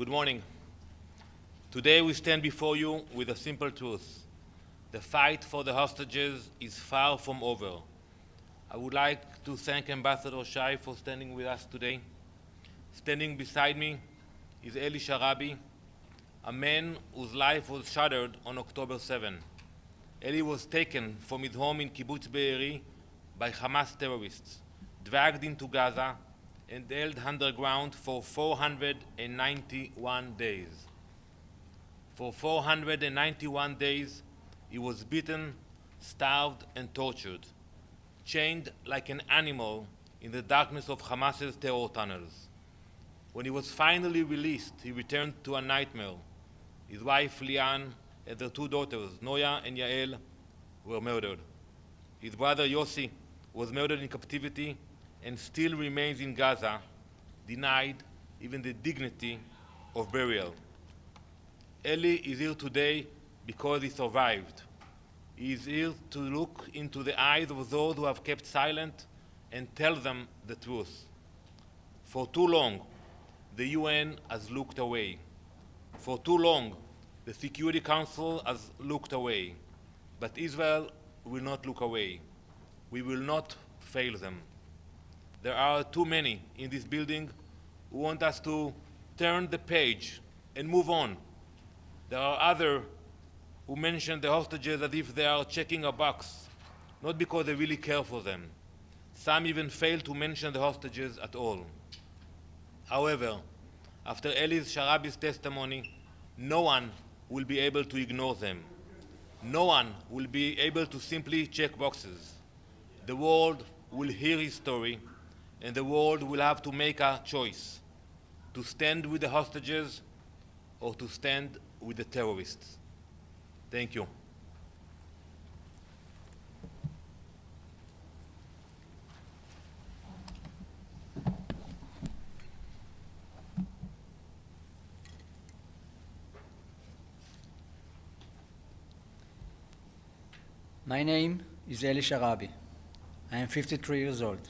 Good morning. Today we stand before you with a simple truth. The fight for the hostages is far from over. I would like to thank Ambassador Shea for standing with us today. Standing beside me is Eli Sharabi, a man whose life was shattered on October 7. Eli was taken from his home in Kibbutz Be'eri by Hamas terrorists, dragged into Gaza, and held underground for 491 days. For 491 days, he was beaten, starved, and tortured, chained like an animal in the darkness of Hamas's terror tunnels. When he was finally released, he returned to a nightmare. His wife, Lian, and their two daughters, Noya and Yael, were murdered. His brother, Yossi, was murdered in captivity and still remains in Gaza, denied even the dignity of burial. Eli is here today because he survived. He is here to look into the eyes of those who have kept silent and tell them the truth. For too long, the UN has looked away. For too long, the Security Council has looked away. But Israel will not look away. We will not fail them. There are too many in this building who want us to turn the page and move on. There are others who mention the hostages as if they are checking a box, not because they really care for them. Some even fail to mention the hostages at all. However, after Eli Sharabi's testimony, no one will be able to ignore them. No one will be able to simply check boxes. The world will hear his story, and the world will have to make a choice: to stand with the hostages or to stand with the terrorists. Thank you. My name is Eli Sharabi. I am 53 years old.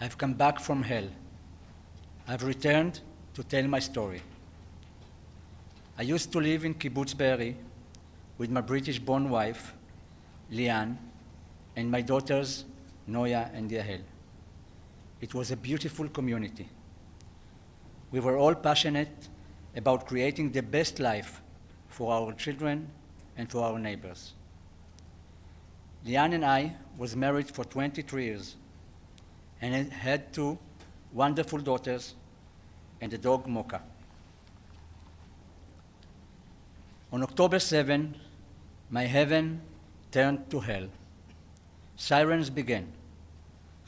I've come back from hell. I've returned to tell my story. I used to live in Kibbutz Be'eri with my British-born wife, Lian, and my daughters, Noya and Yael. It was a beautiful community. We were all passionate about creating the best life for our children and for our neighbors. Lian and I was married for 23 years and had two wonderful daughters and a dog, Mocha. On October 7, my heaven turned to hell. Sirens began.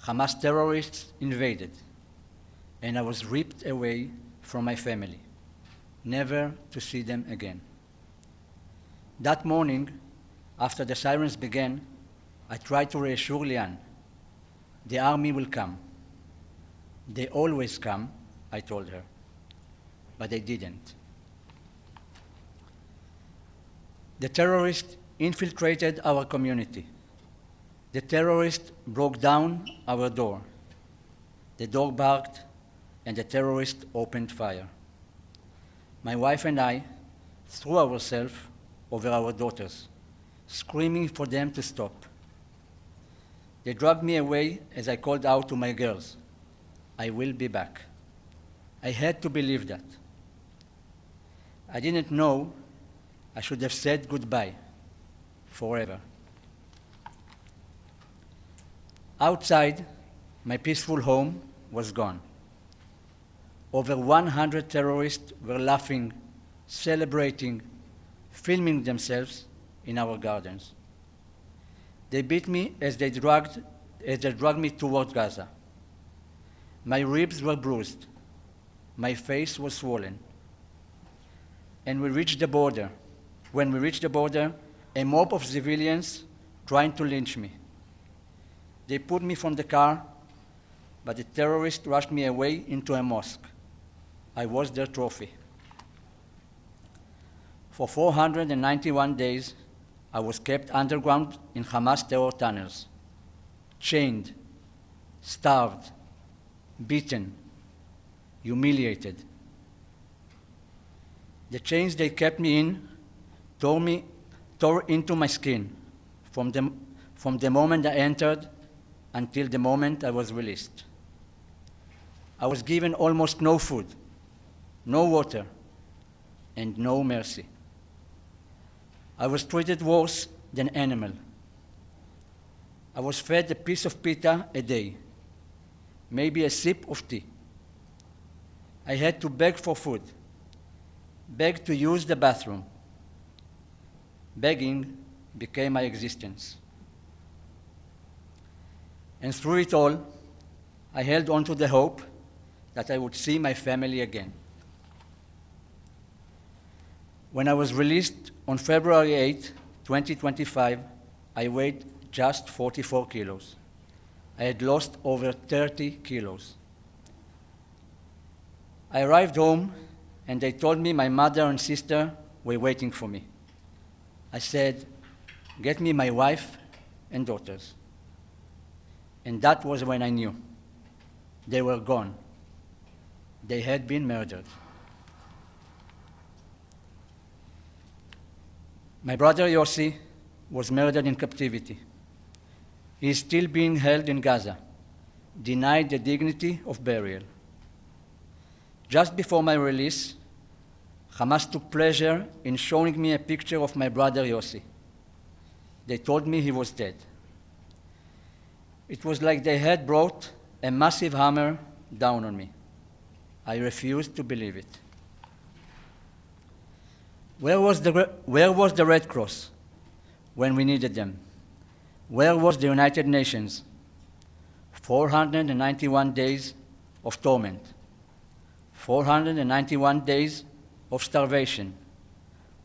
Hamas terrorists invaded, and I was ripped away from my family, never to see them again. That morning, after the sirens began, I tried to reassure Lian. The army will come. They always come, I told her, but they didn't. The terrorists infiltrated our community. The terrorists broke down our door. The dog barked, and the terrorists opened fire. My wife and I threw ourselves over our daughters, screaming for them to stop. They dragged me away as I called out to my girls, "I will be back." I had to believe that. I didn't know I should have said goodbye forever. Outside, my peaceful home was gone. Over 100 terrorists were laughing, celebrating, filming themselves in our gardens. They beat me as they dragged me towards Gaza. My ribs were bruised. My face was swollen. And when we reached the border, a mob of civilians trying to lynch me. They put me from the car, but the terrorists rushed me away into a mosque. I was their trophy. For 491 days, I was kept underground in Hamas terror tunnels, chained, starved, beaten, humiliated. The chains they kept me in tore into my skin from the moment I entered until the moment I was released. I was given almost no food, no water, and no mercy. I was treated worse than an animal. I was fed a piece of pita a day, maybe a sip of tea. I had to beg for food, beg to use the bathroom. Begging became my existence. And through it all, I held on to the hope that I would see my family again. When I was released on February 8, 2025, I weighed just 44 kilos. I had lost over 30 kilos. I arrived home and they told me my mother and sister were waiting for me. I said, "Get me my wife and daughters." And that was when I knew. They were gone. They had been murdered. My brother Yossi was murdered in captivity. He is still being held in Gaza, denied the dignity of burial. Just before my release, Hamas took pleasure in showing me a picture of my brother Yossi. They told me he was dead. It was like they had brought a massive hammer down on me. I refused to believe it. Where was the Red Cross when we needed them? Where was the United Nations? 491 days of torment, 491 days of starvation,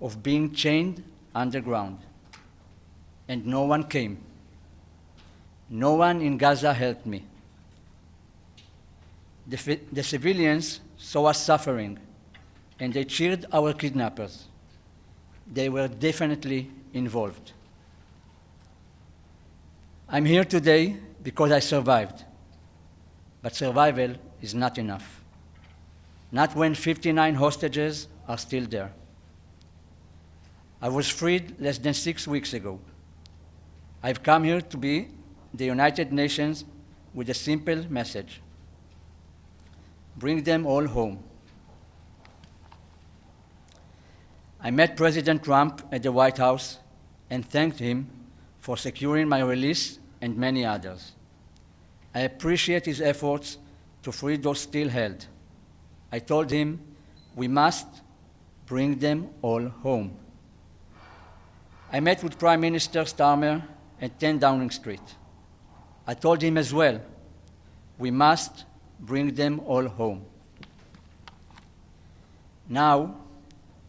of being chained underground. And no one came. No one in Gaza helped me. The civilians saw us suffering, and they cheered our kidnappers. They were definitely involved. I'm here today because I survived. But survival is not enough. Not when 59 hostages are still there. I was freed less than 6 weeks ago. I've come here to be the United Nations with a simple message. Bring them all home. I met President Trump at the White House and thanked him for securing my release and many others. I appreciate his efforts to free those still held. I told him we must bring them all home. I met with Prime Minister Starmer at 10 Downing Street. I told him as well, we must bring them all home. Now,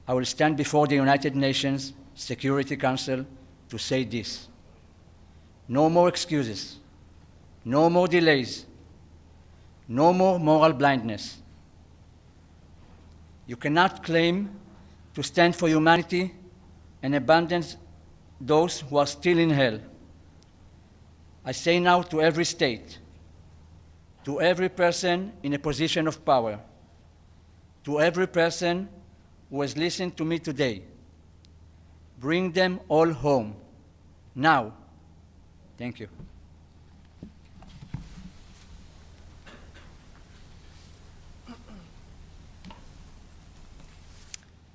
I will stand before the United Nations Security Council to say this. No more excuses, no more delays, no more moral blindness. You cannot claim to stand for humanity and abandon those who are still in hell. I say now to every state, to every person in a position of power, to every person who has listened to me today, bring them all home, now. Thank you.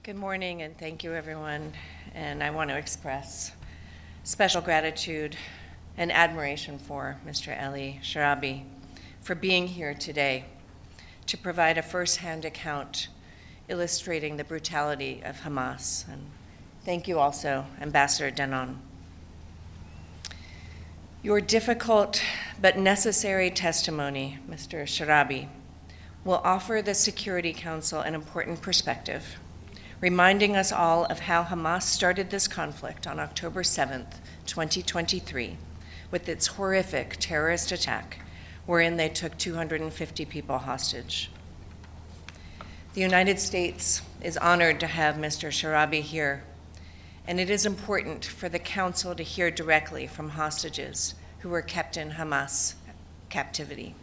Good morning, and thank you, everyone. And I want to express special gratitude and admiration for Mr. Eli Sharabi for being here today to provide a firsthand account illustrating the brutality of Hamas. And thank you also, Ambassador Danon. Your difficult but necessary testimony, Mr. Sharabi, will offer the Security Council an important perspective, reminding us all of how Hamas started this conflict on October 7th, 2023, with its horrific terrorist attack, wherein they took 250 people hostage. The United States is honored to have Mr. Sharabi here, and it is important for the Council to hear directly from hostages who were kept in Hamas captivity.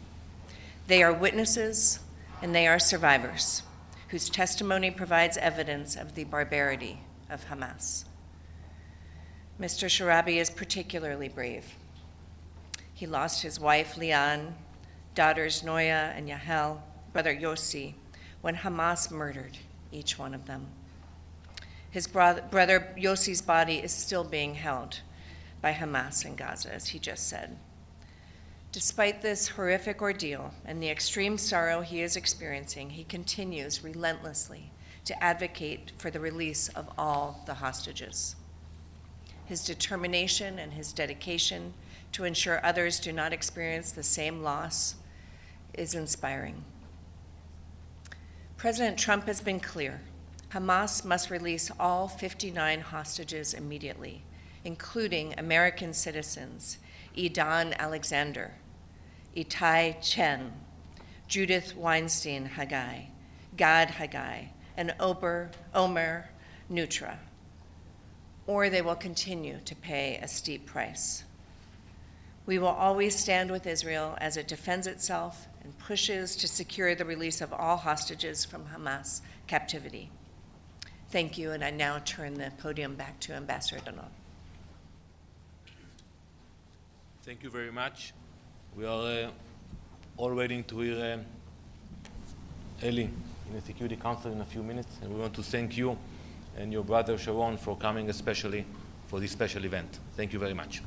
They are witnesses and they are survivors whose testimony provides evidence of the barbarity of Hamas. Mr. Sharabi is particularly brave. He lost his wife, Lian, daughters Noya and Yahel, brother Yossi, when Hamas murdered each one of them. His brother Yossi's body is still being held by Hamas in Gaza, as he just said. Despite this horrific ordeal and the extreme sorrow he is experiencing, he continues relentlessly to advocate for the release of all the hostages. His determination and his dedication to ensure others do not experience the same loss is inspiring. President Trump has been clear. Hamas must release all 59 hostages immediately, including American citizens Idan Alexander, Itai Chen, Judith Weinstein Haggai, Gad Haggai, and Omer Nutra, or they will continue to pay a steep price. We will always stand with Israel as it defends itself and pushes to secure the release of all hostages from Hamas captivity. Thank you, and I now turn the podium back to Ambassador Danon. Thank you very much. We are all waiting to hear Eli in the Security Council in a few minutes, and we want to thank you and your brother Sharon for coming especially for this special event. Thank you very much.